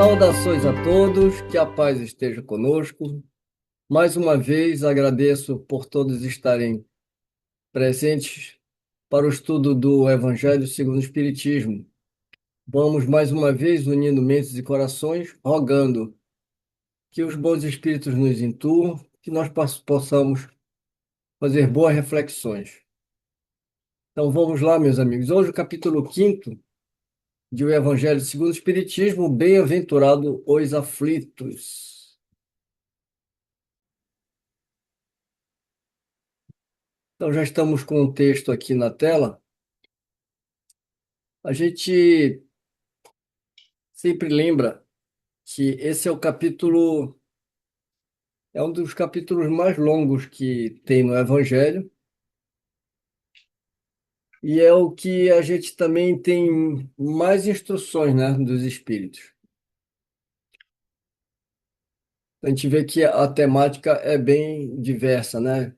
Saudações a todos, que a paz esteja conosco. Mais uma vez agradeço por todos estarem presentes para o estudo do Evangelho segundo o Espiritismo. Vamos mais uma vez unindo mentes e corações, rogando que os bons espíritos nos intuam, que nós possamos fazer boas reflexões. Então vamos lá, meus amigos. Hoje o capítulo 5º de O Evangelho segundo o Espiritismo, Bem-aventurado os aflitos. Então já estamos com o texto aqui na tela. A gente sempre lembra que esse é um dos capítulos mais longos que tem no Evangelho, e é o que a gente também tem mais instruções, né, dos Espíritos. A gente vê que a temática é bem diversa, né?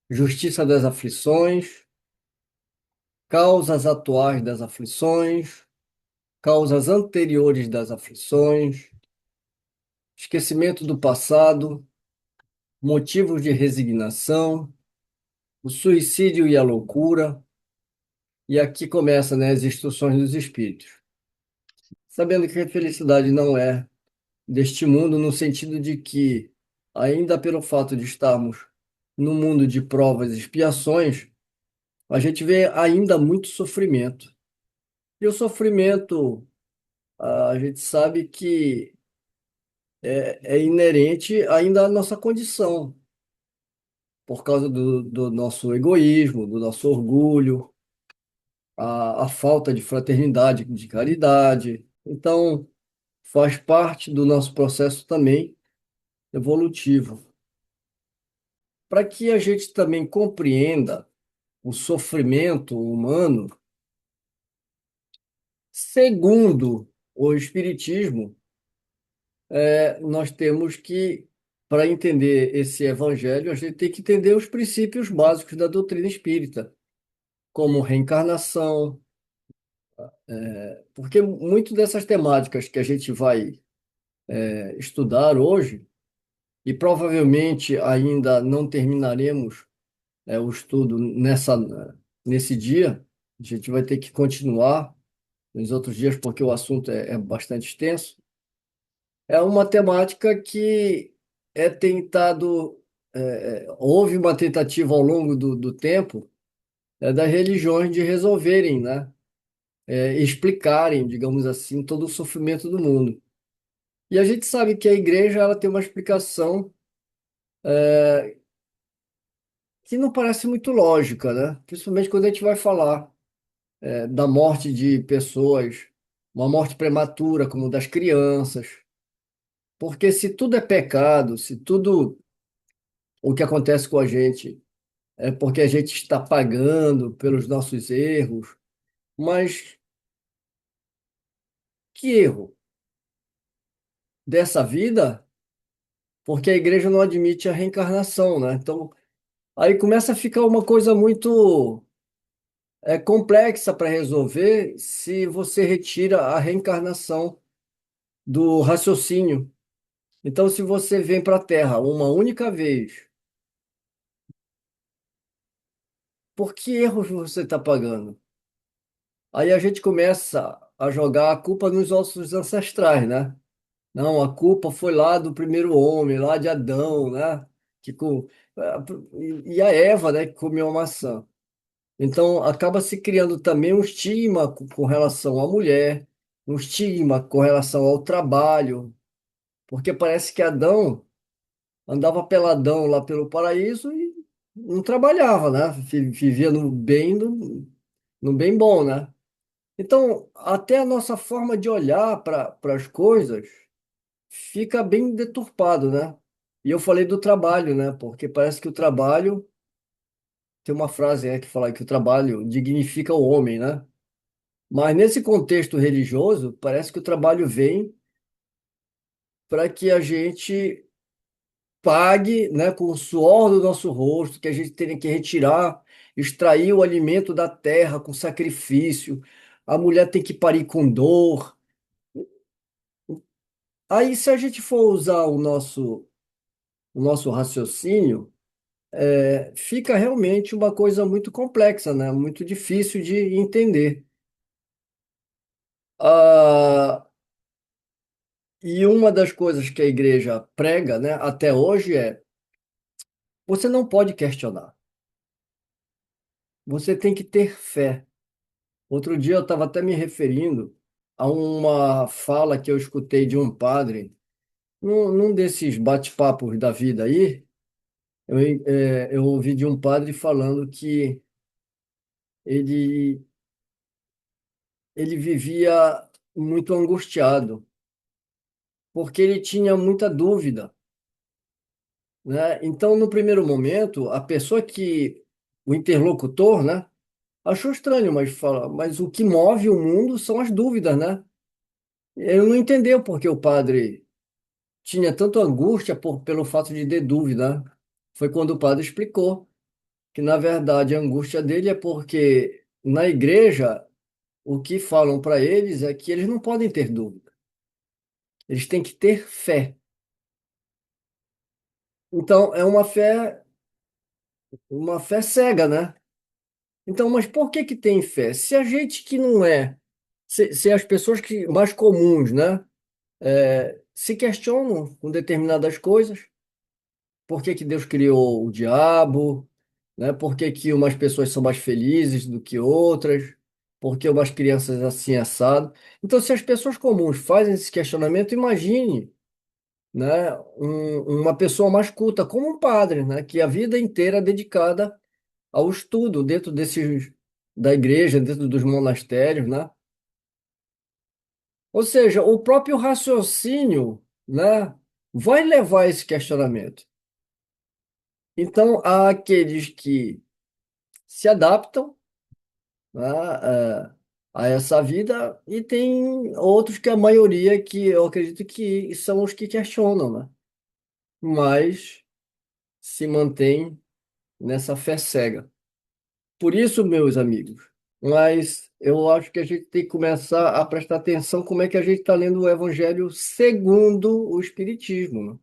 Justiça das aflições, causas atuais das aflições, causas anteriores das aflições, esquecimento do passado, motivos de resignação, o suicídio e a loucura. E aqui começa, né, as instruções dos espíritos. Sabendo que a felicidade não é deste mundo, no sentido de que, ainda pelo fato de estarmos no mundo de provas e expiações, a gente vê ainda muito sofrimento. E o sofrimento, a gente sabe que é inerente ainda à nossa condição, por causa do nosso egoísmo, do nosso orgulho, a falta de fraternidade, de caridade. Então, faz parte do nosso processo também evolutivo. Para que a gente também compreenda o sofrimento humano, segundo o Espiritismo, nós temos que, para entender esse evangelho, a gente tem que entender os princípios básicos da doutrina espírita, como reencarnação, porque muito dessas temáticas que a gente vai estudar hoje, e provavelmente ainda não terminaremos o estudo nesse dia. A gente vai ter que continuar nos outros dias, porque o assunto é bastante extenso. É uma temática que é tentado, houve uma tentativa ao longo do tempo, das religiões de resolverem, né? Explicarem, digamos assim, todo o sofrimento do mundo. E a gente sabe que a igreja ela tem uma explicação que não parece muito lógica, né? Principalmente quando a gente vai falar da morte de pessoas, uma morte prematura, como das crianças. Porque se tudo é pecado, se tudo o que acontece com a gente é porque a gente está pagando pelos nossos erros, mas que erro? Dessa vida? Porque a igreja não admite a reencarnação, né? Então, aí começa a ficar uma coisa muito complexa para resolver se você retira a reencarnação do raciocínio. Então, se você vem para a Terra uma única vez, por que erros você está pagando? Aí a gente começa a jogar a culpa nos nossos ancestrais, né? Não, a culpa foi lá do primeiro homem, lá de Adão, né? Que com, e a Eva, né, que comeu a maçã. Então, acaba se criando também um estigma com relação à mulher, um estigma com relação ao trabalho, porque parece que Adão andava peladão lá pelo paraíso e não trabalhava, né? Vivia no bem bom, né? Então, até a nossa forma de olhar para as coisas fica bem deturpado, né? E eu falei do trabalho, né? Porque parece que o trabalho, tem uma frase, que fala que o trabalho dignifica o homem, né? Mas nesse contexto religioso, parece que o trabalho vem para que a gente pague, né, com o suor do nosso rosto, que a gente tem que retirar, extrair o alimento da terra com sacrifício. A mulher tem que parir com dor. Aí, se a gente for usar o nosso raciocínio, fica realmente uma coisa muito complexa, né? Muito difícil de entender. Ah, e uma das coisas que a igreja prega, né, até hoje você não pode questionar, você tem que ter fé. Outro dia eu estava até me referindo a uma fala que eu escutei de um padre, num desses bate-papos da vida aí, eu ouvi de um padre falando que ele, ele vivia muito angustiado, porque ele tinha muita dúvida, né? Então, no primeiro momento, a pessoa o interlocutor, né, achou estranho, mas fala, mas o que move o mundo são as dúvidas, né? Ele não entendeu porque o padre tinha tanta angústia pelo fato de ter dúvida, né? Foi quando o padre explicou que, na verdade, a angústia dele é porque na igreja o que falam para eles é que eles não podem ter dúvida, eles têm que ter fé. Então, é uma fé cega, né? Então, mas por que que tem fé? Se a gente que não é, se as pessoas que mais comuns, né, se questionam com determinadas coisas, por que que Deus criou o diabo, né? Por que que umas pessoas são mais felizes do que outras? Por que umas crianças assim assado? Então, se as pessoas comuns fazem esse questionamento, imagine, né, uma pessoa mais culta, como um padre, né, que a vida inteira é dedicada ao estudo dentro da igreja, dentro dos monastérios, né? Ou seja, o próprio raciocínio, né, vai levar a esse questionamento. Então, há aqueles que se adaptam, né, a essa vida e tem outros que a maioria que eu acredito que são os que questionam, né? Mas se mantém nessa fé cega. Por isso, meus amigos, mas eu acho que a gente tem que começar a prestar atenção como é que a gente está lendo o Evangelho segundo o Espiritismo, né?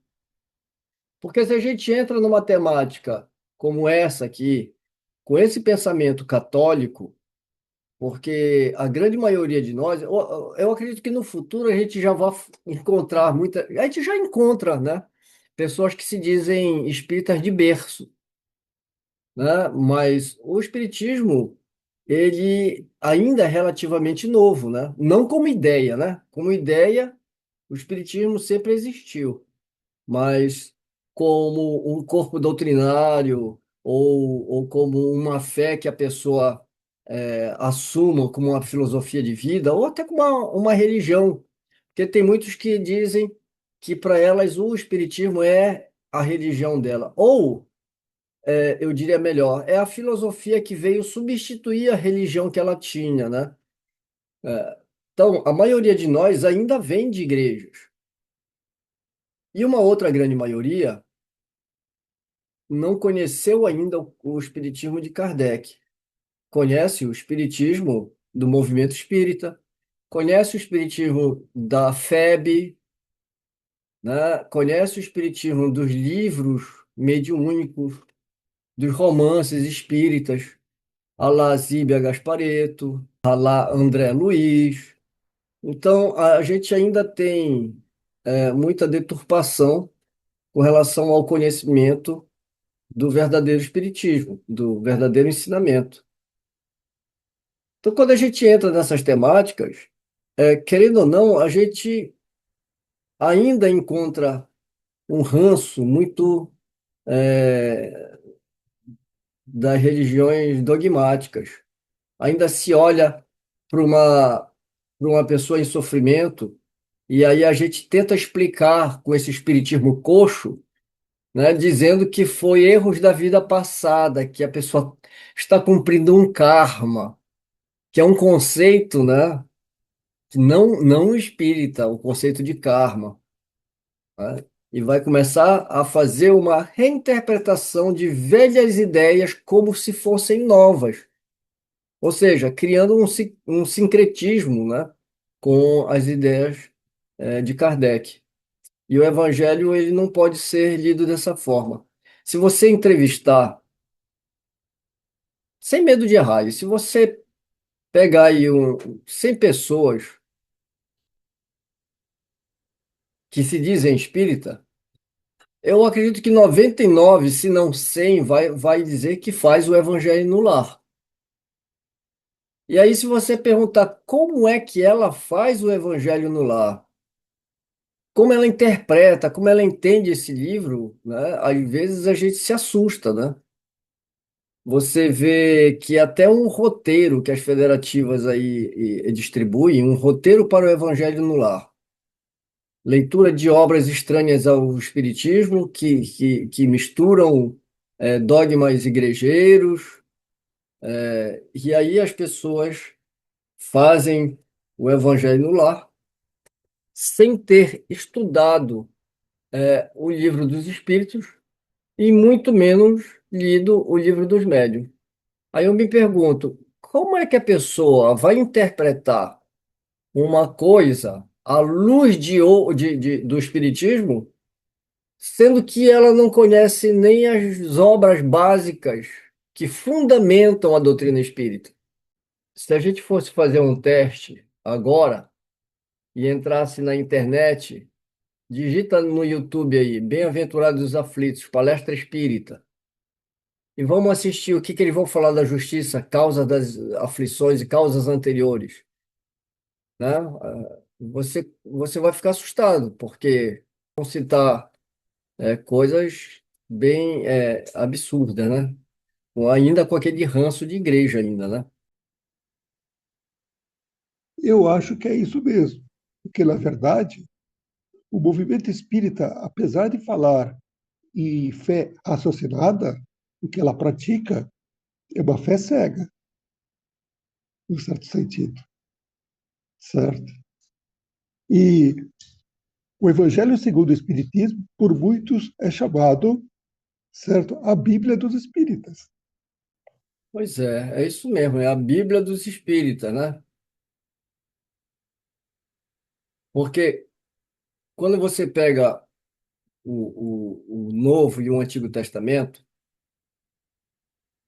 Porque se a gente entra numa temática como essa aqui, com esse pensamento católico, porque a grande maioria de nós, eu acredito que no futuro a gente já vai encontrar a gente já encontra, né? Pessoas que se dizem espíritas de berço, né? Mas o espiritismo, ele ainda é relativamente novo, né? Não como ideia, né? Como ideia, o espiritismo sempre existiu, mas como um corpo doutrinário ou como uma fé que a pessoa assuma como uma filosofia de vida ou até como uma religião, porque tem muitos que dizem que para elas o espiritismo é a religião dela, ou eu diria melhor, é a filosofia que veio substituir a religião que ela tinha, né? Então, a maioria de nós ainda vem de igrejas. E uma outra grande maioria não conheceu ainda o espiritismo de Kardec. Conhece o espiritismo do movimento espírita, conhece o espiritismo da FEB, né? Conhece o espiritismo dos livros mediúnicos, dos romances espíritas, a lá Zíbia Gasparetto, a lá André Luiz. Então, a gente ainda tem muita deturpação com relação ao conhecimento do verdadeiro espiritismo, do verdadeiro ensinamento. Então, quando a gente entra nessas temáticas, querendo ou não, a gente ainda encontra um ranço muito é, das religiões dogmáticas. Ainda se olha para uma pessoa em sofrimento, e aí a gente tenta explicar com esse espiritismo coxo, né, dizendo que foi erros da vida passada, que a pessoa está cumprindo um karma, que é um conceito, né, não espírita, o conceito de karma, né, e vai começar a fazer uma reinterpretação de velhas ideias como se fossem novas. Ou seja, criando um sincretismo, né, com as ideias de Kardec. E o evangelho ele não pode ser lido dessa forma. Se você entrevistar, sem medo de errar, e se você pegar aí 100 pessoas que se dizem espírita, eu acredito que 99, se não 100, vai dizer que faz o evangelho no lar. E aí, se você perguntar como é que ela faz o evangelho no lar, como ela interpreta, como ela entende esse livro, né? Às vezes a gente se assusta, né? Você vê que até um roteiro que as federativas aí distribuem, um roteiro para o evangelho no lar, leitura de obras estranhas ao espiritismo, que misturam dogmas igrejeiros, e aí as pessoas fazem o evangelho no lar sem ter estudado o livro dos espíritos e muito menos lido o livro dos médiuns. Aí eu me pergunto, como é que a pessoa vai interpretar uma coisa à luz do espiritismo, sendo que ela não conhece nem as obras básicas que fundamentam a doutrina espírita? Se a gente fosse fazer um teste agora e entrasse na internet, digita no YouTube aí, Bem-aventurados os aflitos, palestra espírita. E vamos assistir o que eles vão falar da justiça, causa das aflições e causas anteriores, né? Você vai ficar assustado, porque vão citar coisas bem absurdas, né? Ou ainda com aquele ranço de igreja ainda, né? Eu acho que é isso mesmo, porque, na verdade, o movimento espírita, apesar de falar em fé raciocinada, o que ela pratica é uma fé cega, em certo sentido, certo? E o Evangelho segundo o Espiritismo, por muitos, é chamado, certo, a Bíblia dos Espíritas. Pois é isso mesmo, é a Bíblia dos Espíritas, né? Porque quando você pega o Novo e o Antigo Testamento,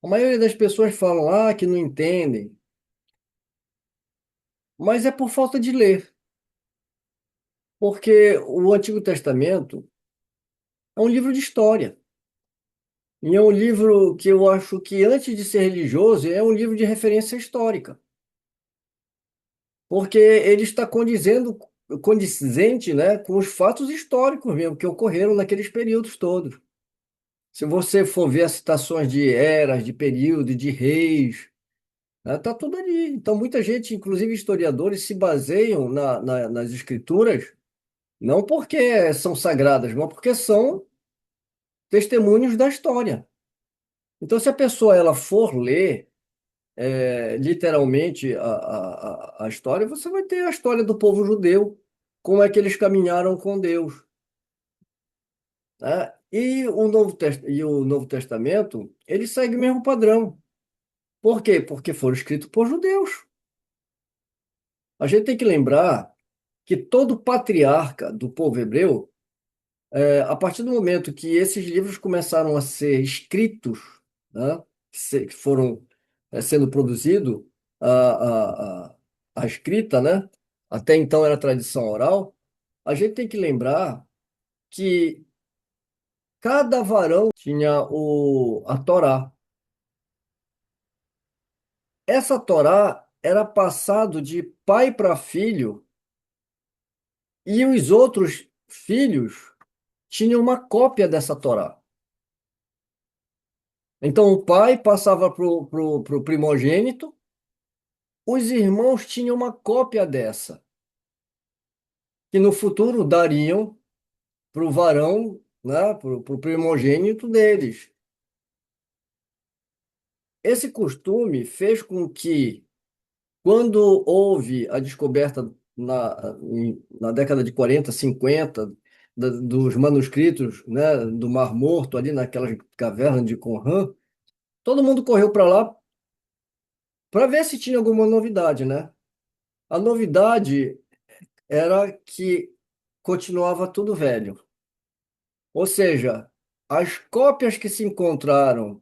a maioria das pessoas falam que não entendem, mas é por falta de ler. Porque o Antigo Testamento é um livro de história. E é um livro que eu acho que, antes de ser religioso, é um livro de referência histórica. Porque ele está condizente, né, com os fatos históricos mesmo, que ocorreram naqueles períodos todos. Se você for ver as citações de eras, de período, de reis, né, tá tudo ali. Então, muita gente, inclusive historiadores, se baseiam nas escrituras, não porque são sagradas, mas porque são testemunhos da história. Então, se a pessoa ela for ler literalmente a história, você vai ter a história do povo judeu, como é que eles caminharam com Deus, né? E o Novo Testamento, ele segue o mesmo padrão. Por quê? Porque foram escritos por judeus. A gente tem que lembrar que todo patriarca do povo hebreu, a partir do momento que esses livros começaram a ser escritos, né, que foram sendo produzidos, a, a escrita, né, até então era tradição oral, a gente tem que lembrar que cada varão tinha a Torá. Essa Torá era passado de pai para filho e os outros filhos tinham uma cópia dessa Torá. Então o pai passava pro primogênito, os irmãos tinham uma cópia dessa, que no futuro dariam para o varão, né, para o primogênito deles. Esse costume fez com que, quando houve a descoberta na década de 40, 50, dos manuscritos, né, do Mar Morto, ali naquelas cavernas de Qumran, todo mundo correu para lá para ver se tinha alguma novidade, né? A novidade era que continuava tudo velho. Ou seja, as cópias que se encontraram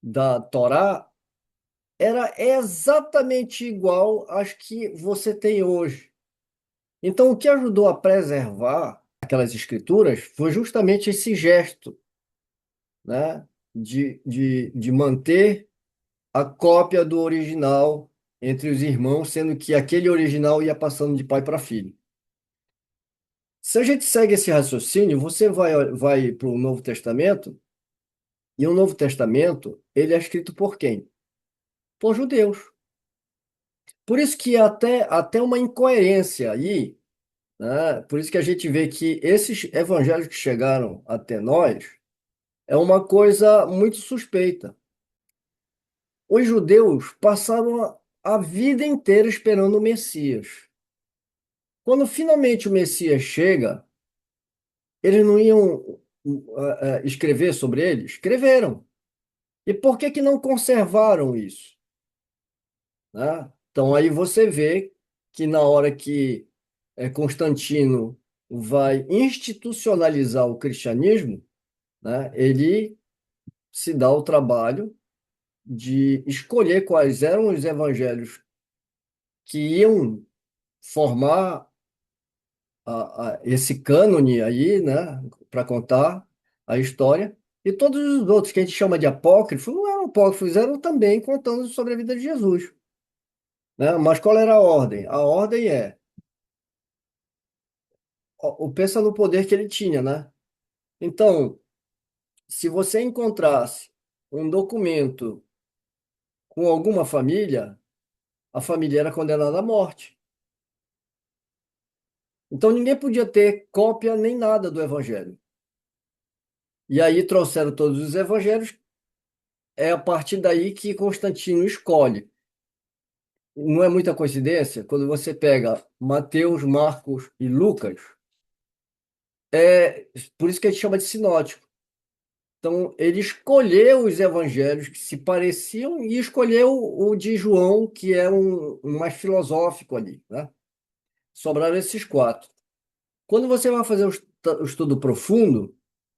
da Torá era exatamente igual às que você tem hoje. Então, o que ajudou a preservar aquelas escrituras foi justamente esse gesto, né, de manter a cópia do original entre os irmãos, sendo que aquele original ia passando de pai para filho. Se a gente segue esse raciocínio, você vai para o Novo Testamento, e o Novo Testamento, ele é escrito por quem? Por judeus. Por isso que até uma incoerência aí, né? Por isso que a gente vê que esses evangelhos que chegaram até nós é uma coisa muito suspeita. Os judeus passaram a vida inteira esperando o Messias. Quando finalmente o Messias chega, eles não iam escrever sobre ele? Escreveram. E por que que não conservaram isso? Né? Então aí você vê que na hora que Constantino vai institucionalizar o cristianismo, né, ele se dá o trabalho de escolher quais eram os evangelhos que iam formar esse cânone aí, né, para contar a história. E todos os outros que a gente chama de apócrifos não eram apócrifos, eram também contando sobre a vida de Jesus, né? Mas qual era a ordem? A ordem pensa no poder que ele tinha, né? Então, se você encontrasse um documento com alguma família, a família era condenada à morte. Então, ninguém podia ter cópia nem nada do evangelho. E aí trouxeram todos os evangelhos, é a partir daí que Constantino escolhe. Não é muita coincidência, quando você pega Mateus, Marcos e Lucas, é por isso que a gente chama de sinótico. Então, ele escolheu os evangelhos que se pareciam e escolheu o de João, que é um mais filosófico ali, né? Sobraram esses quatro. Quando você vai fazer o estudo profundo,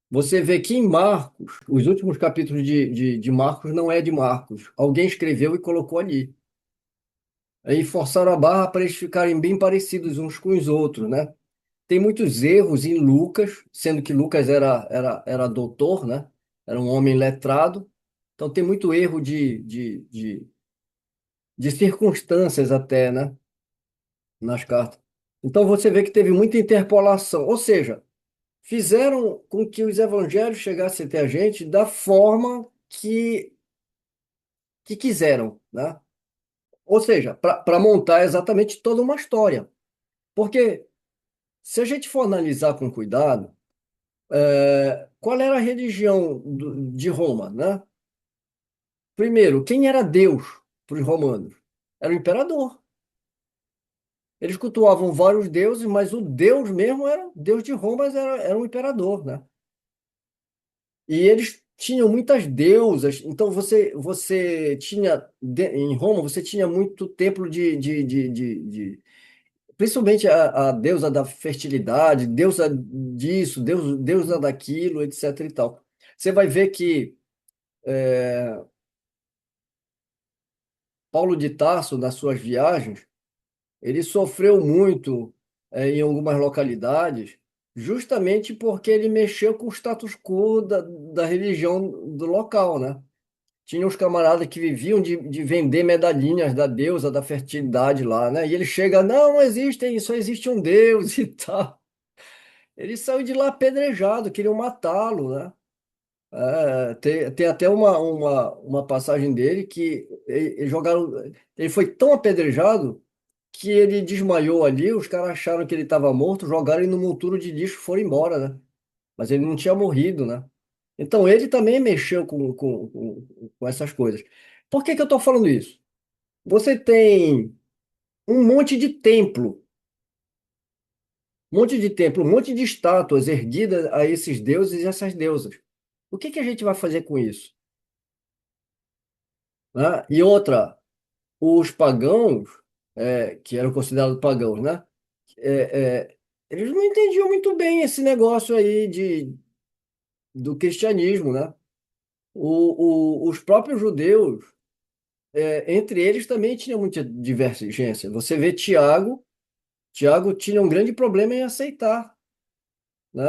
você vê que em Marcos, os últimos capítulos de Marcos não é de Marcos. Alguém escreveu e colocou ali. Aí forçaram a barra para eles ficarem bem parecidos uns com os outros, né? Tem muitos erros em Lucas, sendo que Lucas era doutor, né? Era um homem letrado. Então tem muito erro de circunstâncias até, né? Nas cartas. Então você vê que teve muita interpolação. Ou seja, fizeram com que os evangelhos chegassem até a gente da forma que quiseram, né? Ou seja, para montar exatamente toda uma história. Porque se a gente for analisar com cuidado, qual era a religião de Roma, né? Primeiro, quem era Deus para os romanos? Era o imperador. Eles cultuavam vários deuses, mas o Deus mesmo era Deus de Roma, mas era um imperador, né? E eles tinham muitas deusas. Então você tinha em Roma você tinha muito templo principalmente a deusa da fertilidade, deusa disso, deusa daquilo, etc. e tal. Você vai ver que Paulo de Tarso, nas suas viagens, ele sofreu muito em algumas localidades, justamente porque ele mexeu com o status quo da religião do local, né? Tinha uns camaradas que viviam de vender medalhinhas da deusa da fertilidade lá, né? E ele chega, não existem, só existe um Deus e tal. Ele saiu de lá apedrejado, queriam matá-lo, né? Tem até uma passagem dele que jogaram. Ele foi tão apedrejado que ele desmaiou ali, os caras acharam que ele estava morto, jogaram ele no monturo de lixo e foram embora, né? Mas ele não tinha morrido, né? Então ele também mexeu com essas coisas. Por que que eu estou falando isso? Você tem um monte de templo, um monte de estátuas erguidas a esses deuses e essas deusas. O que que a gente vai fazer com isso? Né? E outra, os pagãos, que eram considerados pagãos, né? eles não entendiam muito bem esse negócio aí do cristianismo, né? Os próprios judeus, entre eles também tinha muita divergência. Você vê Tiago tinha um grande problema em aceitar, né?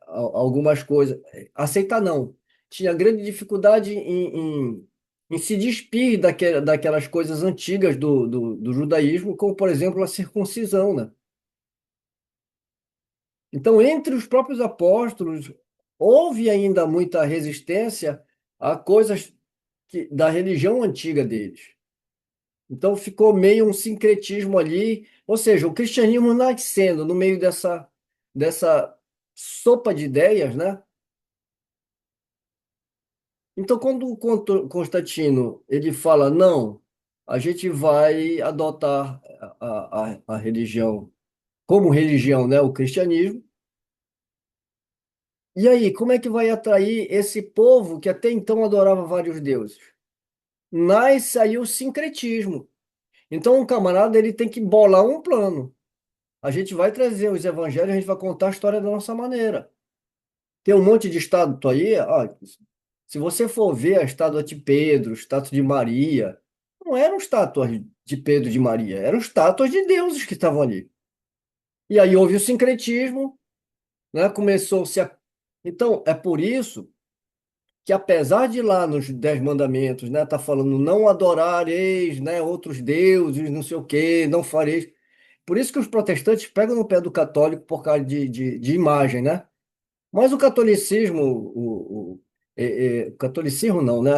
Algumas coisas. Aceitar não. Tinha grande dificuldade em se despir daquelas coisas antigas do judaísmo, como, por exemplo, a circuncisão, né? Então, entre os próprios apóstolos, houve ainda muita resistência a coisas da religião antiga deles. Então, ficou meio um sincretismo ali, ou seja, o cristianismo nascendo no meio dessa sopa de ideias, né? Então, quando o Constantino ele fala, não, a gente vai adotar a religião como religião, né? O cristianismo. E aí, como é que vai atrair esse povo que até então adorava vários deuses? Nasce aí o sincretismo. Então, o camarada ele tem que bolar um plano. A gente vai trazer os evangelhos, a gente vai contar a história da nossa maneira. Tem um monte de estátua aí, ó, se você for ver a estátua de Pedro, estátua de Maria, não eram estátuas de Pedro e de Maria, eram estátuas de deuses que estavam ali. E aí houve o sincretismo, né? Começou-se a... Então, é por isso que apesar de lá nos Dez Mandamentos, né, tá falando não adorareis, né, outros deuses, não sei o quê, não fareis. Por isso que os protestantes pegam no pé do católico por causa de imagem, né? Mas o catolicismo, o catolicismo não, né?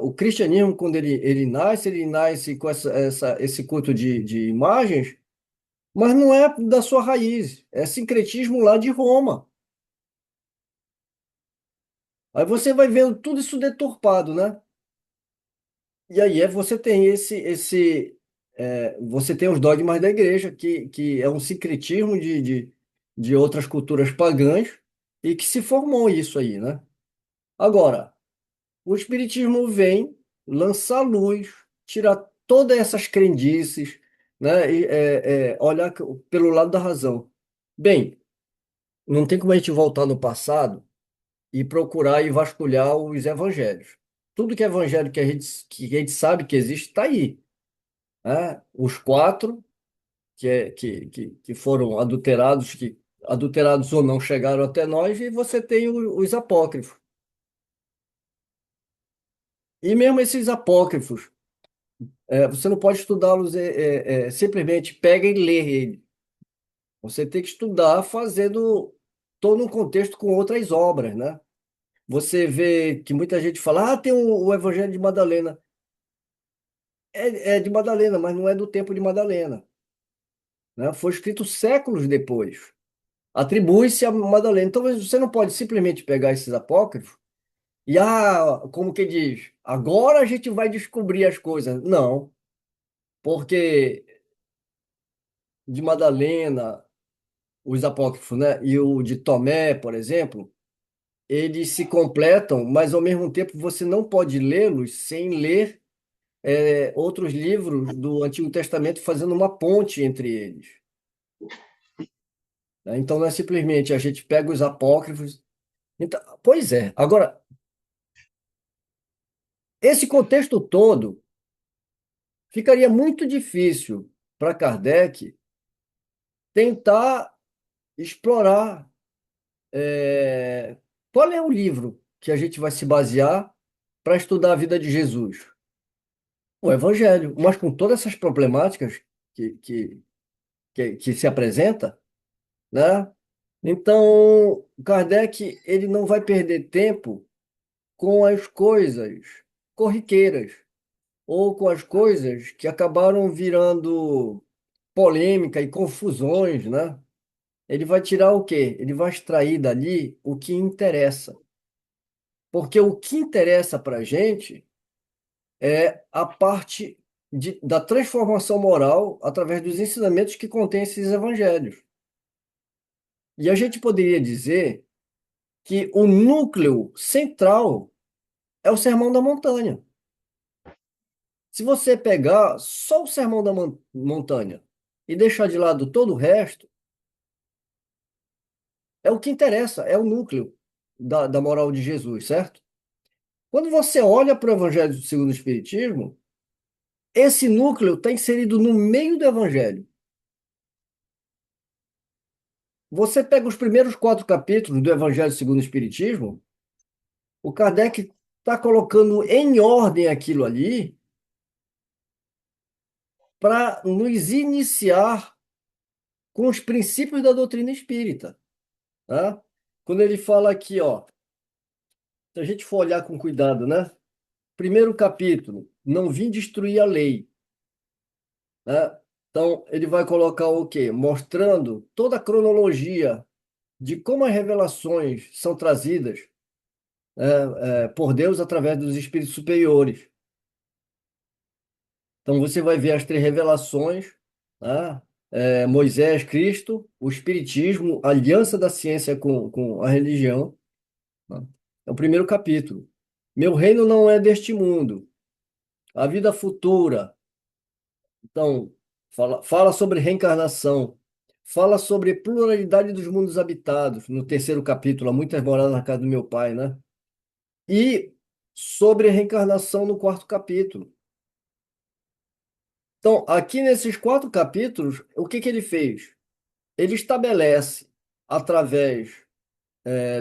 O cristianismo, quando ele nasce com esse culto de imagens, mas não é da sua raiz, é sincretismo lá de Roma. Aí você vai vendo tudo isso deturpado, né? E aí você tem você tem os dogmas da igreja, que é um sincretismo de outras culturas pagãs e que se formou isso aí, né? Agora, o espiritismo vem lançar luz, tirar todas essas crendices, né? E, olhar pelo lado da razão. Bem, não tem como a gente voltar no passado e procurar e vasculhar os evangelhos. Tudo que é evangelho que a gente sabe que existe está aí, né? Os quatro que foram adulterados, que adulterados ou não chegaram até nós, e você tem os apócrifos. E mesmo esses apócrifos, você não pode estudá-los simplesmente pega e lê ele. Você tem que estudar fazendo todo um contexto com outras obras, né? Você vê que muita gente fala, tem o Evangelho de Madalena. É de Madalena, mas não é do tempo de Madalena, né? Foi escrito séculos depois. Atribui-se a Madalena. Então você não pode simplesmente pegar esses apócrifos e, como que diz, agora a gente vai descobrir as coisas. Não, porque de Madalena, os apócrifos, né, e o de Tomé, por exemplo, eles se completam, mas ao mesmo tempo você não pode lê-los sem ler outros livros do Antigo Testamento fazendo uma ponte entre eles, né? Então não é simplesmente a gente pega os apócrifos. Então, pois é. Agora, esse contexto todo ficaria muito difícil para Kardec tentar explorar qual é o livro que a gente vai se basear para estudar a vida de Jesus. O Evangelho, mas com todas essas problemáticas que, que, que se apresenta, né? Então, Kardec ele não vai perder tempo com as coisas corriqueiras ou com as coisas que acabaram virando polêmica e confusões, né? Ele vai tirar o quê? Ele vai extrair dali o que interessa. Porque o que interessa para a gente é a parte da transformação moral através dos ensinamentos que contém esses evangelhos. E a gente poderia dizer que o núcleo central é o Sermão da Montanha. Se você pegar só o Sermão da Montanha e deixar de lado todo o resto, é o que interessa, é o núcleo da moral de Jesus, certo? Quando você olha para o Evangelho segundo o Espiritismo, esse núcleo está inserido no meio do Evangelho. Você pega os primeiros 4 capítulos do Evangelho segundo o Espiritismo, o Kardec está colocando em ordem aquilo ali para nos iniciar com os princípios da doutrina espírita, tá? Quando ele fala aqui, ó, se a gente for olhar com cuidado, né? Primeiro capítulo, não vim destruir a lei, né? Então, ele vai colocar o quê? Mostrando toda a cronologia de como as revelações são trazidas, por Deus através dos espíritos superiores. Então, você vai ver as 3 revelações, né? Moisés, Cristo, o Espiritismo, a aliança da ciência com a religião, né? É o primeiro capítulo. Meu reino não é deste mundo. A vida futura. Então, fala sobre reencarnação. Fala sobre pluralidade dos mundos habitados, no terceiro capítulo, há muitas moradas na casa do meu pai, né? E sobre reencarnação no quarto capítulo. Então, aqui nesses 4 capítulos, o que que ele fez? Ele estabelece, através,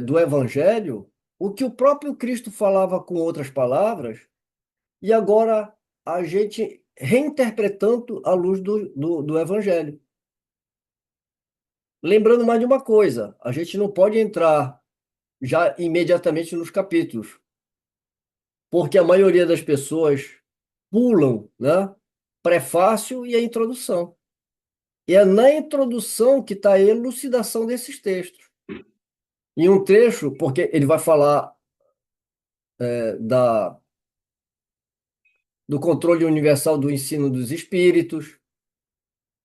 do Evangelho, o que o próprio Cristo falava com outras palavras, e agora a gente reinterpretando à luz do Evangelho. Lembrando mais de uma coisa, a gente não pode entrar já imediatamente nos capítulos, porque a maioria das pessoas pulam, né? Prefácio e a introdução. E é na introdução que está a elucidação desses textos. Em um trecho, porque ele vai falar do controle universal do ensino dos espíritos,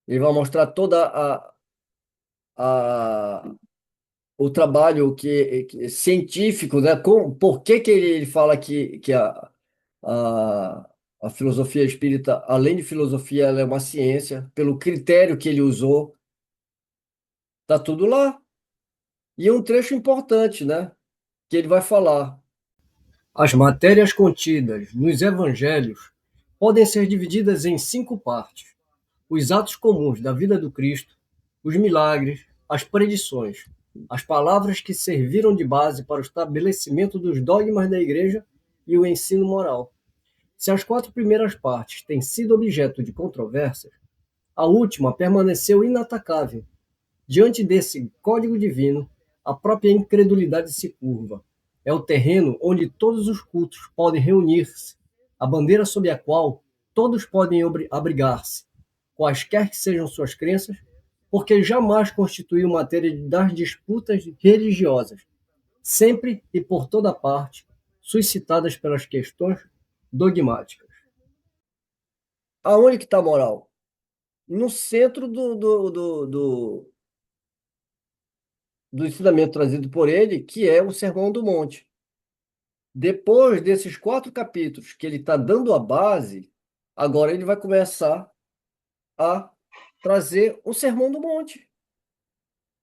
ele vai mostrar toda a, o trabalho científico, né? Por que que ele fala que a, a filosofia espírita, além de filosofia, ela é uma ciência, pelo critério que ele usou, tá tudo lá. E um trecho importante, né? Que ele vai falar. As matérias contidas nos evangelhos podem ser divididas em 5 partes: os atos comuns da vida do Cristo, os milagres, as predições, as palavras que serviram de base para o estabelecimento dos dogmas da Igreja e o ensino moral. Se as 4 primeiras partes têm sido objeto de controvérsias, a última permaneceu inatacável. Diante desse código divino, a própria incredulidade se curva. É o terreno onde todos os cultos podem reunir-se, a bandeira sob a qual todos podem abrigar-se, quaisquer que sejam suas crenças, porque jamais constituiu matéria das disputas religiosas, sempre e por toda parte, suscitadas pelas questões dogmáticas. Aonde que está a moral? No centro do ensinamento trazido por ele, que é o Sermão do Monte. Depois desses 4 capítulos que ele está dando a base, agora ele vai começar a trazer o Sermão do Monte.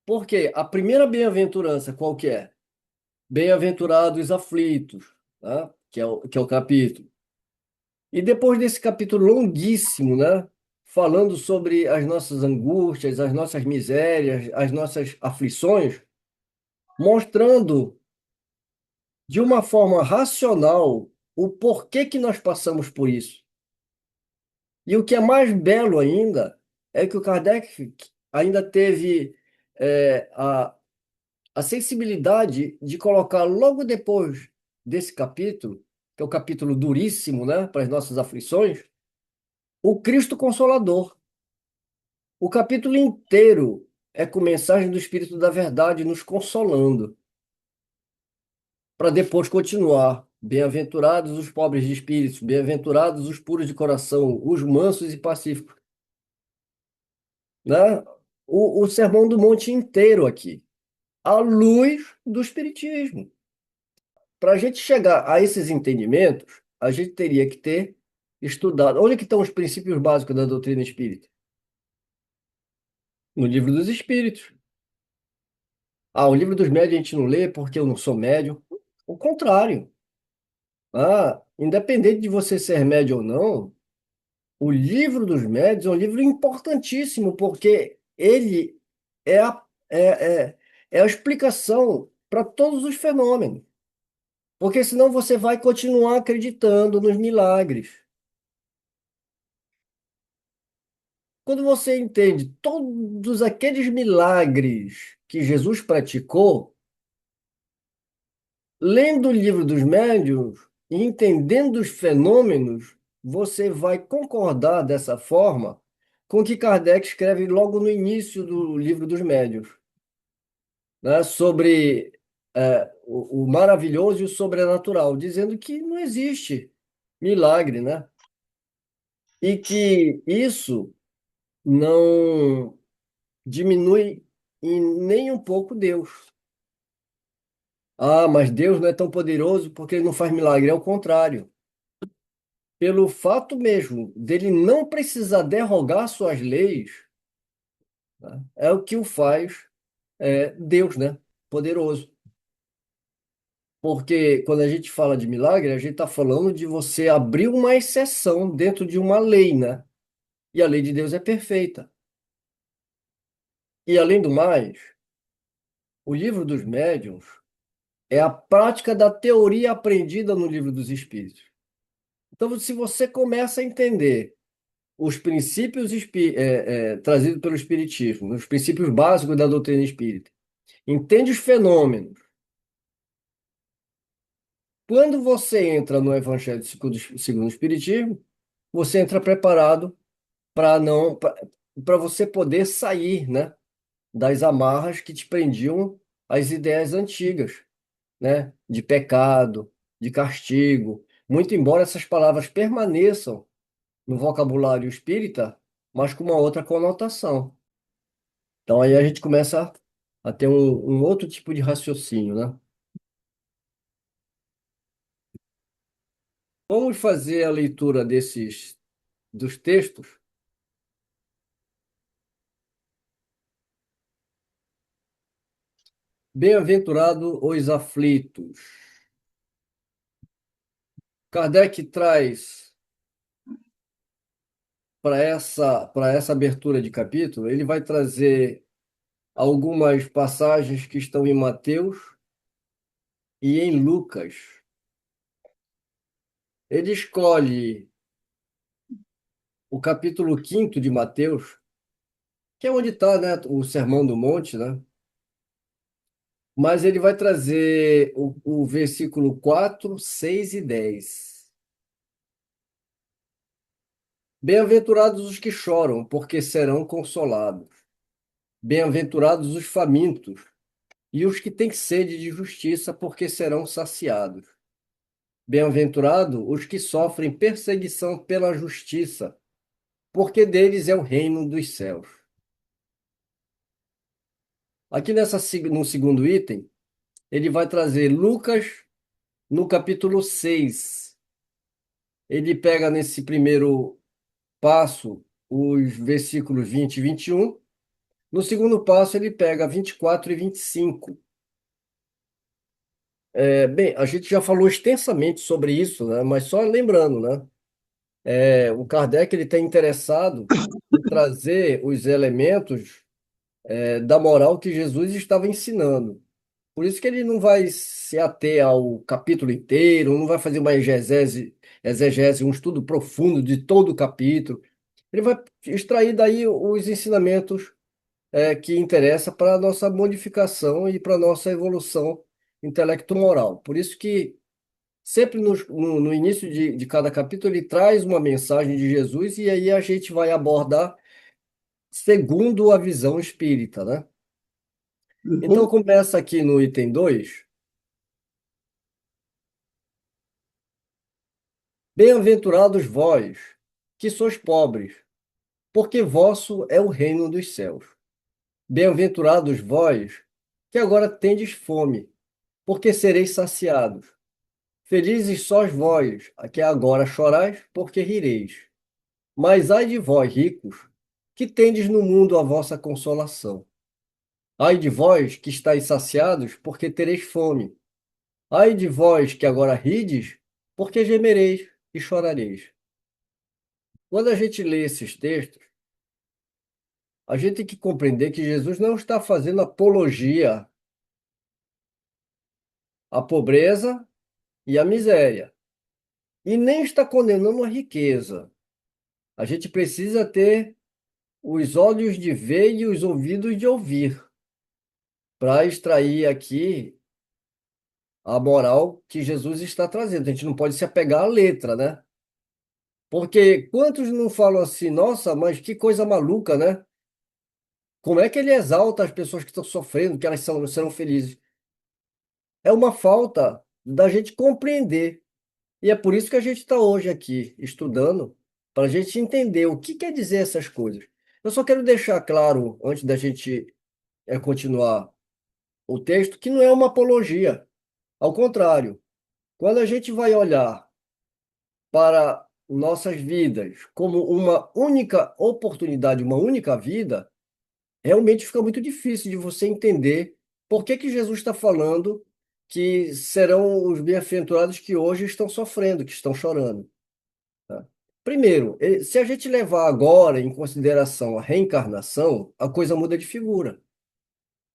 Porque a primeira bem-aventurança, qual que é? Bem-aventurados os aflitos, tá? Que é o capítulo. E depois desse capítulo longuíssimo, né? Falando sobre as nossas angústias, as nossas misérias, as nossas aflições, mostrando de uma forma racional o porquê que nós passamos por isso. E o que é mais belo ainda é que o Kardec ainda teve a sensibilidade de colocar logo depois desse capítulo, que é o capítulo duríssimo, né, para as nossas aflições, o Cristo Consolador. O capítulo inteiro é com mensagem do Espírito da Verdade nos consolando, para depois continuar. Bem-aventurados os pobres de espírito, bem-aventurados os puros de coração, os mansos e pacíficos, né? O Sermão do Monte inteiro aqui, à luz do Espiritismo. Para a gente chegar a esses entendimentos, a gente teria que ter estudado. Onde que estão os princípios básicos da doutrina espírita? No livro dos Espíritos. Ah, o livro dos médiuns a gente não lê porque eu não sou médium. O contrário. Ah, independente de você ser médium ou não, o livro dos médiuns é um livro importantíssimo porque ele é é a explicação para todos os fenômenos. Porque senão você vai continuar acreditando nos milagres. Quando você entende todos aqueles milagres que Jesus praticou, lendo o livro dos médiuns e entendendo os fenômenos, você vai concordar dessa forma com o que Kardec escreve logo no início do livro dos médiuns, né, sobre o maravilhoso e o sobrenatural, dizendo que não existe milagre, né? E que isso não diminui em nem um pouco Deus. Ah, mas Deus não é tão poderoso porque ele não faz milagre. É o contrário. Pelo fato mesmo dele não precisar derrogar suas leis, né, é o que o faz Deus, né? Poderoso. Porque quando a gente fala de milagre, a gente está falando de você abrir uma exceção dentro de uma lei, né? E a lei de Deus é perfeita. E além do mais, o livro dos médiuns é a prática da teoria aprendida no livro dos Espíritos. Então, se você começa a entender os princípios trazidos pelo Espiritismo, os princípios básicos da doutrina espírita, entende os fenômenos. Quando você entra no Evangelho segundo o Espiritismo, você entra preparado para não para você poder sair, né, das amarras que te prendiam às ideias antigas, né, de pecado, de castigo. Muito embora essas palavras permaneçam no vocabulário espírita, mas com uma outra conotação. Então aí a gente começa a ter um outro tipo de raciocínio, né? Vamos fazer a leitura dos textos. Bem-aventurado os aflitos. Kardec traz para essa abertura de capítulo, ele vai trazer algumas passagens que estão em Mateus e em Lucas. Ele escolhe o capítulo 5º de Mateus, que é onde está, né, o Sermão do Monte, né? Mas ele vai trazer o versículo 4, 6 e 10. Bem-aventurados os que choram, porque serão consolados. Bem-aventurados os famintos e os que têm sede de justiça, porque serão saciados. Bem-aventurados os que sofrem perseguição pela justiça, porque deles é o reino dos céus. Aqui no segundo item, ele vai trazer Lucas no capítulo 6. Ele pega nesse primeiro passo os versículos 20 e 21. No segundo passo, ele pega 24 e 25. Bem, a gente já falou extensamente sobre isso, né? Mas só lembrando, né? O Kardec ele está interessado em trazer os elementos da moral que Jesus estava ensinando. Por isso que ele não vai se ater ao capítulo inteiro, não vai fazer uma exegese, um estudo profundo de todo o capítulo. Ele vai extrair daí os ensinamentos que interessa para a nossa modificação e para a nossa evolução intelecto-moral. Por isso que sempre no início de cada capítulo ele traz uma mensagem de Jesus e aí a gente vai abordar segundo a visão espírita, né? Então Uhum. começa aqui no item 2. Bem-aventurados vós, que sois pobres, porque vosso é o reino dos céus. Bem-aventurados vós, que agora tendes fome, porque sereis saciados. Felizes sois vós, que agora chorais, porque rireis. Mas ai de vós, ricos, que tendes no mundo a vossa consolação. Ai de vós que estáis saciados, porque tereis fome. Ai de vós que agora rides, porque gemereis e chorareis. Quando a gente lê esses textos, a gente tem que compreender que Jesus não está fazendo apologia à pobreza e à miséria, e nem está condenando a riqueza. A gente precisa ter os olhos de ver e os ouvidos de ouvir, para extrair aqui a moral que Jesus está trazendo. A gente não pode se apegar à letra, né? Porque quantos não falam assim, nossa, mas que coisa maluca, né? Como é que ele exalta as pessoas que estão sofrendo, que elas serão felizes? É uma falta da gente compreender. E é por isso que a gente está hoje aqui estudando, para a gente entender o que quer dizer essas coisas. Eu só quero deixar claro, antes da gente continuar o texto, que não é uma apologia. Ao contrário, quando a gente vai olhar para nossas vidas como uma única oportunidade, uma única vida, realmente fica muito difícil de você entender por que que Jesus está falando que serão os bem-aventurados que hoje estão sofrendo, que estão chorando. Tá? Primeiro, se a gente levar agora em consideração a reencarnação, a coisa muda de figura.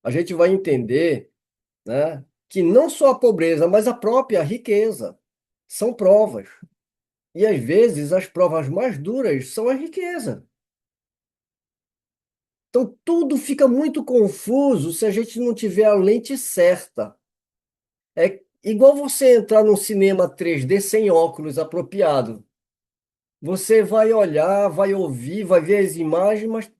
A gente vai entender, né, que não só a pobreza, mas a própria riqueza são provas. E às vezes as provas mais duras são a riqueza. Então tudo fica muito confuso se a gente não tiver a lente certa. É igual você entrar num cinema 3D sem óculos apropriado. Você vai olhar, vai ouvir, vai ver as imagens, mas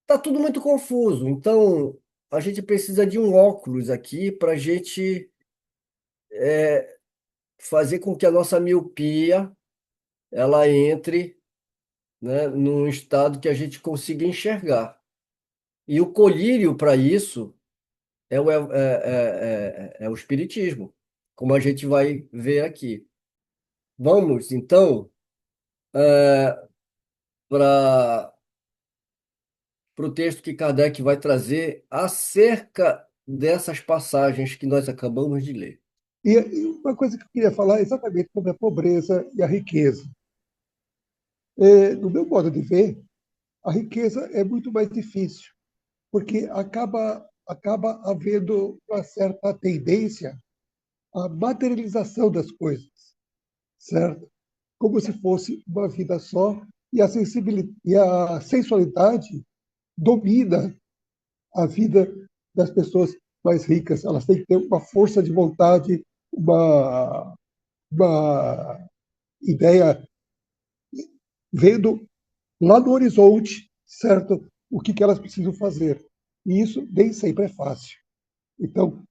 tá tudo muito confuso. Então a gente precisa de um óculos aqui para a gente fazer com que a nossa miopia ela entre, né, num estado que a gente consiga enxergar. E o colírio para isso é o espiritismo, como a gente vai ver aqui. Vamos, então, para o texto que Kardec vai trazer acerca dessas passagens que nós acabamos de ler. E uma coisa que eu queria falar é exatamente sobre a pobreza e a riqueza. No meu modo de ver, a riqueza é muito mais difícil, porque acaba havendo uma certa tendência à materialização das coisas, certo? Como se fosse uma vida só, e e a sensualidade domina a vida das pessoas mais ricas. Elas têm que ter uma força de vontade, uma ideia vendo lá no horizonte, certo? O que elas precisam fazer. E isso nem sempre é fácil. Então,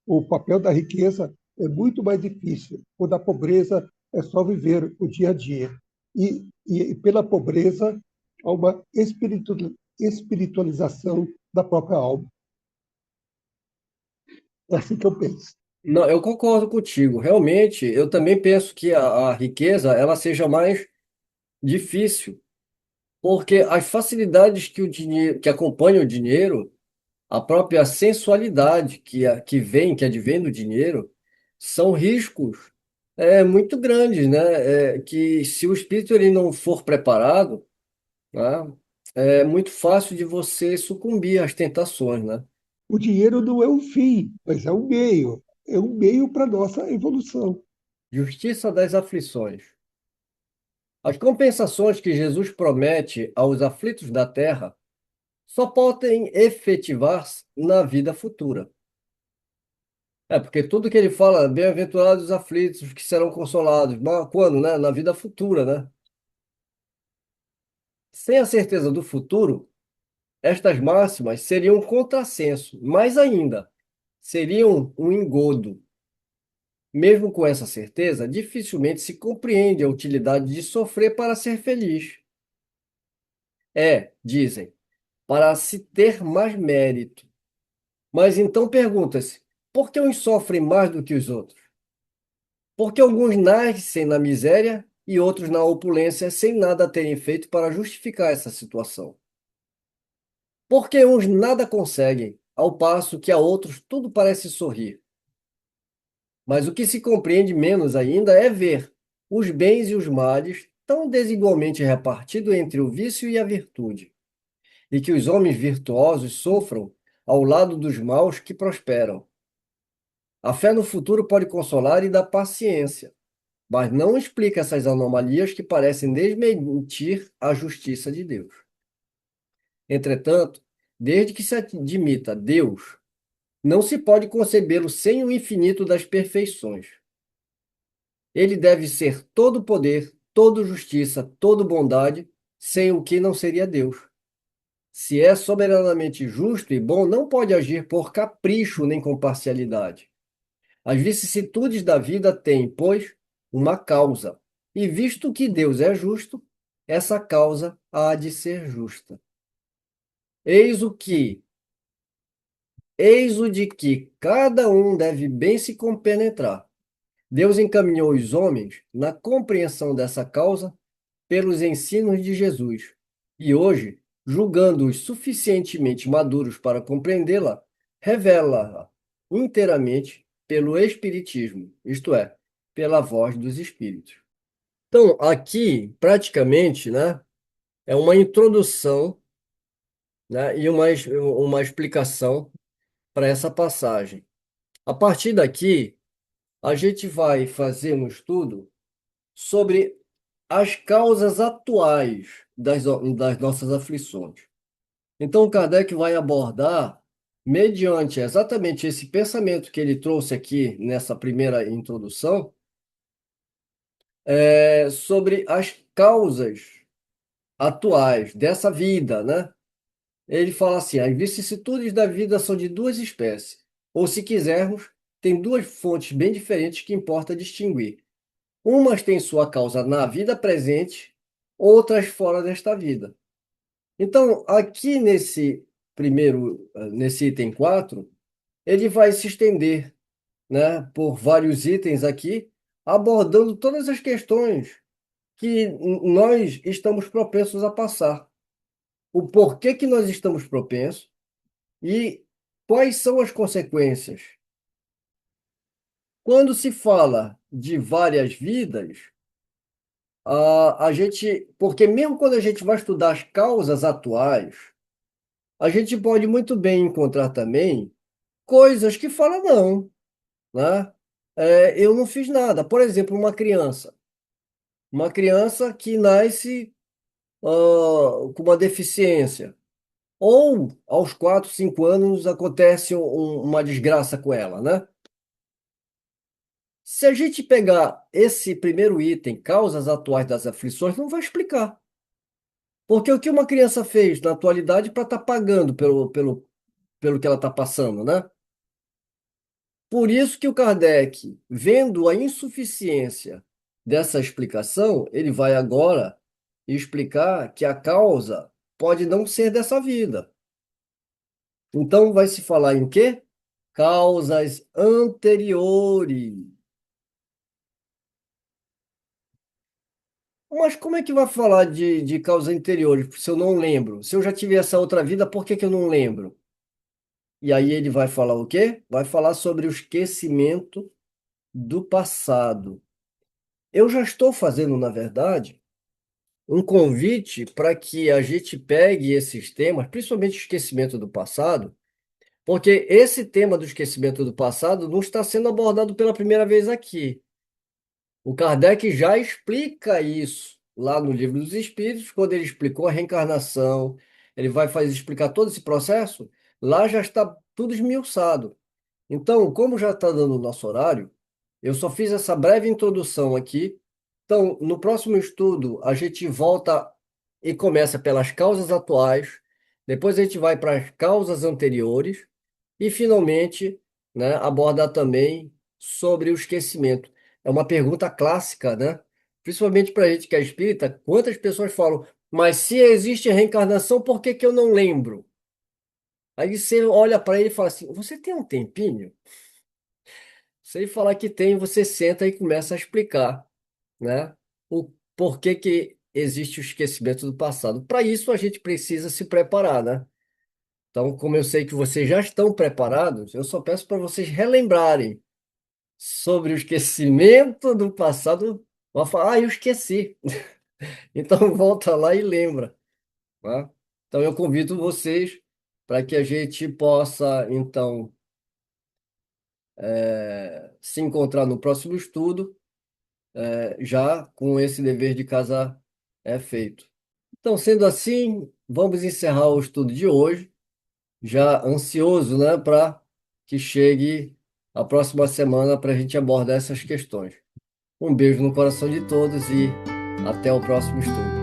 o papel da riqueza é muito mais difícil. O da pobreza é só viver o dia a dia. E pela pobreza, há uma espiritualização da própria alma. É assim que eu penso. Não, eu concordo contigo. Realmente, eu também penso que a riqueza ela seja mais difícil, porque as facilidades que o dinheiro, que acompanham o dinheiro, a própria sensualidade que vem, que advém do dinheiro, são riscos muito grandes, né? Que se o espírito ele não for preparado, né, é muito fácil de você sucumbir às tentações, né? O dinheiro não é um fim, mas é um meio. É um meio para a nossa evolução. Justiça das aflições. As compensações que Jesus promete aos aflitos da terra só podem efetivar-se na vida futura. Porque tudo que ele fala, bem-aventurados os aflitos que serão consolados, mas quando, né? Na vida futura, né? Sem a certeza do futuro, estas máximas seriam um contrassenso, mais ainda, seriam um engodo. Mesmo com essa certeza, dificilmente se compreende a utilidade de sofrer para ser feliz. Dizem, para se ter mais mérito. Mas então pergunta-se, por que uns sofrem mais do que os outros? Porque alguns nascem na miséria e outros na opulência sem nada terem feito para justificar essa situação. Porque uns nada conseguem, ao passo que a outros tudo parece sorrir. Mas o que se compreende menos ainda é ver os bens e os males tão desigualmente repartidos entre o vício e a virtude, e que os homens virtuosos sofram ao lado dos maus que prosperam. A fé no futuro pode consolar e dar paciência, mas não explica essas anomalias que parecem desmentir a justiça de Deus. Entretanto, desde que se admita Deus, não se pode concebê-lo sem o infinito das perfeições. Ele deve ser todo poder, toda justiça, toda bondade, sem o que não seria Deus. Se é soberanamente justo e bom, não pode agir por capricho nem com parcialidade. As vicissitudes da vida têm, pois, uma causa, e visto que Deus é justo, essa causa há de ser justa. Eis o que, eis o de que cada um deve bem se compenetrar. Deus encaminhou os homens na compreensão dessa causa pelos ensinos de Jesus, e hoje, julgando-os suficientemente maduros para compreendê-la, revela-a inteiramente pelo Espiritismo, isto é, pela voz dos Espíritos. Então, aqui, praticamente, né, é uma introdução, né, e uma explicação para essa passagem. A partir daqui, a gente vai fazer um estudo sobre as causas atuais das nossas aflições. Então, Kardec vai abordar, mediante exatamente esse pensamento que ele trouxe aqui nessa primeira introdução, sobre as causas atuais dessa vida, né? Ele fala assim: as vicissitudes da vida são de duas espécies, ou se quisermos, tem duas fontes bem diferentes que importa distinguir. Umas têm sua causa na vida presente, outras fora desta vida. Então, aqui nesse item 4, ele vai se estender, né, por vários itens aqui, abordando todas as questões que nós estamos propensos a passar. O porquê que nós estamos propensos e quais são as consequências. Quando se fala de várias vidas, porque mesmo quando a gente vai estudar as causas atuais, a gente pode muito bem encontrar também coisas que falam não, né? Eu não fiz nada. Por exemplo, uma criança que nasce com uma deficiência, ou aos 4, 5 anos acontece uma desgraça com ela, né? Se a gente pegar esse primeiro item, causas atuais das aflições, não vai explicar. Porque o que uma criança fez na atualidade para estar pagando pelo que ela está passando, né? Por isso que o Kardec, vendo a insuficiência dessa explicação, ele vai agora explicar que a causa pode não ser dessa vida. Então vai se falar em quê? Causas anteriores. Mas como é que vai falar de causas anteriores, se eu não lembro? Se eu já tive essa outra vida, por que que eu não lembro? E aí ele vai falar o quê? Vai falar sobre o esquecimento do passado. Eu já estou fazendo, na verdade, um convite para que a gente pegue esses temas, principalmente o esquecimento do passado, porque esse tema do esquecimento do passado não está sendo abordado pela primeira vez aqui. O Kardec já explica isso lá no Livro dos Espíritos, quando ele explicou a reencarnação, ele vai fazer explicar todo esse processo, lá já está tudo esmiuçado. Então, como já está dando o nosso horário, eu só fiz essa breve introdução aqui. Então, no próximo estudo, a gente volta e começa pelas causas atuais, depois a gente vai para as causas anteriores e, finalmente, né, abordar também sobre o esquecimento. É uma pergunta clássica, né? Principalmente para a gente que é espírita, quantas pessoas falam, mas se existe reencarnação, por que que eu não lembro? Aí você olha para ele e fala assim: você tem um tempinho? Se ele falar que tem, você senta e começa a explicar, né? por que que existe o esquecimento do passado. Para isso, a gente precisa se preparar, né? Então, como eu sei que vocês já estão preparados, eu só peço para vocês relembrarem sobre o esquecimento do passado. Vai falar, eu esqueci. Então, volta lá e lembra, tá? Então, eu convido vocês para que a gente possa, então, se encontrar no próximo estudo, já com esse dever de casa feito. Então, sendo assim, vamos encerrar o estudo de hoje, já ansioso, né, para que chegue a próxima semana para a gente abordar essas questões. Um beijo no coração de todos e até o próximo estudo.